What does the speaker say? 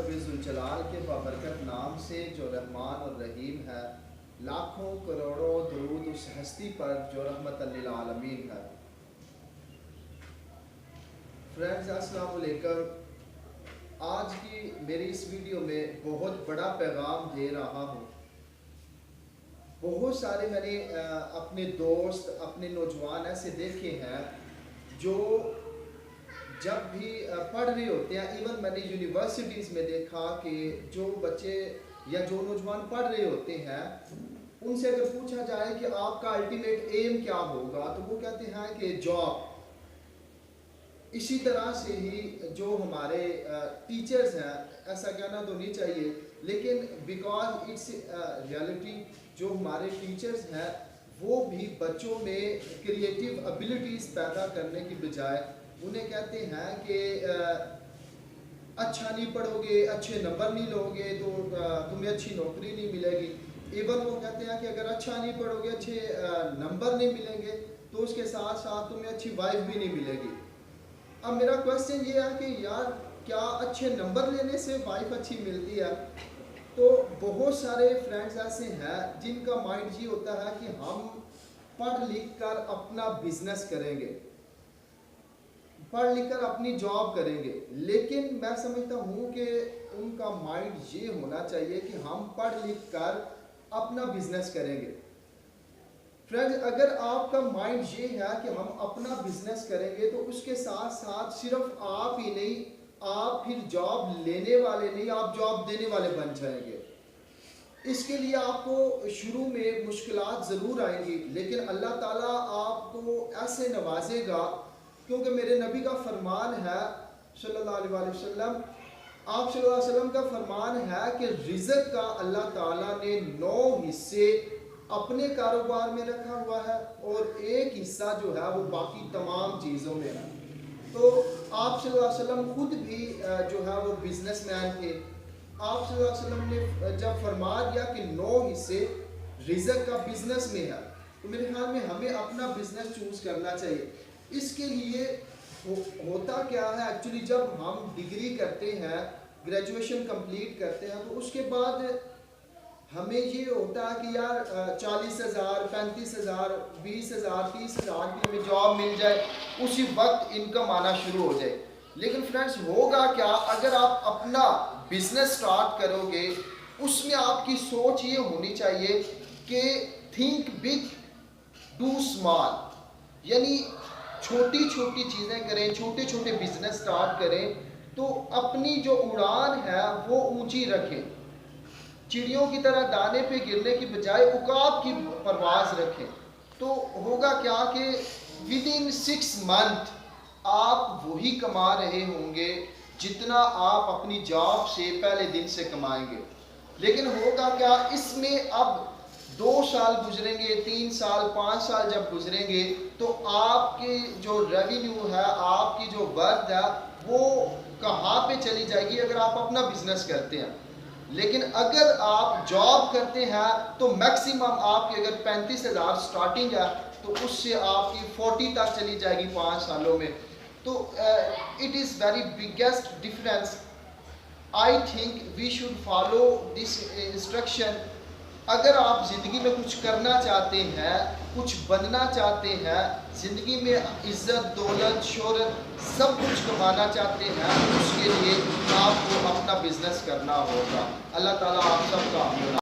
रब्बिल के बाबरकत नाम से जो रहमान और रहीम है। लाखों करोड़ों दरूद उस हस्ती पर जो रहमतल लिल आलमीन है। फ्रेंड्स अस्सलाम वालेकुम। आज की मेरी इस वीडियो में बहुत बड़ा पैगाम दे रहा हूँ। बहुत सारे मैंने अपने दोस्त अपने नौजवान ऐसे देखे हैं जो जब भी पढ़ रहे होते हैं, इवन मैंने यूनिवर्सिटीज़ में देखा कि जो बच्चे या जो नौजवान पढ़ रहे होते हैं उनसे अगर पूछा जाए कि आपका अल्टीमेट एम क्या होगा तो वो कहते हैं कि जॉब। इसी तरह से ही जो हमारे टीचर्स हैं, ऐसा कहना तो नहीं चाहिए लेकिन बिकॉज इट्स रियलिटी, जो हमारे टीचर्स हैं वो भी बच्चों में क्रिएटिव एबिलिटीज़ पैदा करने की बजाय उन्हें कहते हैं कि अच्छा नहीं पढ़ोगे, अच्छे नंबर नहीं लोगे तो तुम्हें अच्छी नौकरी नहीं मिलेगी। इवन वो कहते हैं कि अगर अच्छा नहीं पढ़ोगे, अच्छे नंबर नहीं मिलेंगे तो उसके साथ साथ तुम्हें अच्छी वाइफ भी नहीं मिलेगी। अब मेरा क्वेश्चन ये है कि यार क्या अच्छे नंबर लेने से वाइफ अच्छी मिलती है? तो बहुत सारे फ्रेंड्स ऐसे हैं जिनका माइंड ये होता है कि हम पढ़ लिख कर अपना बिजनेस करेंगे, पढ़ लिख कर अपनी जॉब करेंगे, लेकिन मैं समझता हूँ कि उनका माइंड ये होना चाहिए कि हम पढ़ लिख कर अपना बिजनेस करेंगे। फ्रेंड्स, अगर आपका माइंड ये है कि हम अपना बिजनेस करेंगे तो उसके साथ साथ सिर्फ आप ही नहीं, आप फिर जॉब लेने वाले नहीं, आप जॉब देने वाले बन जाएंगे। इसके लिए आपको शुरू में मुश्किलात ज़रूर आएंगी, लेकिन अल्लाह ताला आपको ऐसे नवाजेगा, क्योंकि मेरे नबी का फरमान है सल्लल्लाहु अलैहि वसल्लम, आप सल्लल्लाहु अलैहि वसल्लम का फरमान है कि रिज़्क़ का अल्लाह ताला ने 9 हिस्से अपने कारोबार में रखा हुआ है और एक हिस्सा जो है वो बाकी तमाम चीज़ों में है। तो आप सल्लल्लाहु अलैहि वसल्लम खुद भी जो है वो बिजनेसमैन थे। आप सल्लल्लाहु अलैहि वसल्लम ने जब फरमा दिया कि 9 हिस्से रिज़्क़ का बिजनेस में है, तो मेरे ख्याल में हमें अपना बिजनेस चूज़ करना चाहिए। इसके लिए होता क्या है, एक्चुअली जब हम डिग्री करते हैं, ग्रेजुएशन कंप्लीट करते हैं, तो उसके बाद हमें ये होता है कि यार 40,000, 35,000, 20,000, 30,000 की हमें जॉब मिल जाए, उसी वक्त इनकम आना शुरू हो जाए। लेकिन फ्रेंड्स होगा क्या अगर आप अपना बिजनेस स्टार्ट करोगे? उसमें आपकी सोच ये होनी चाहिए कि थिंक बिग डू स्मॉल, यानी छोटी छोटी चीज़ें करें, छोटे छोटे बिजनेस स्टार्ट करें, तो अपनी जो उड़ान है वो ऊंची रखें। चिड़ियों की तरह दाने पे गिरने की बजाय उकाब की परवाज़ रखें। तो होगा क्या कि विद इन 6 मंथ आप वही कमा रहे होंगे जितना आप अपनी जॉब से पहले दिन से कमाएंगे। लेकिन होगा क्या, इसमें अब 2 साल गुजरेंगे, 3 साल, 5 साल जब गुजरेंगे तो आपके जो रेवेन्यू है, आपकी जो वर्थ है वो कहाँ पे चली जाएगी अगर आप अपना बिजनेस करते हैं। लेकिन अगर आप जॉब करते हैं तो मैक्सिमम आपकी अगर 35,000 स्टार्टिंग है तो उससे आपकी 40 तक चली जाएगी 5 सालों में। तो it is very biggest difference. I think we should follow this instruction. अगर आप ज़िंदगी में कुछ करना चाहते हैं, कुछ बनना चाहते हैं, ज़िंदगी में इज़्ज़त, दौलत, शोहरत सब कुछ कमाना चाहते हैं, उसके लिए आपको अपना बिजनेस करना होगा। अल्लाह ताला आप सबका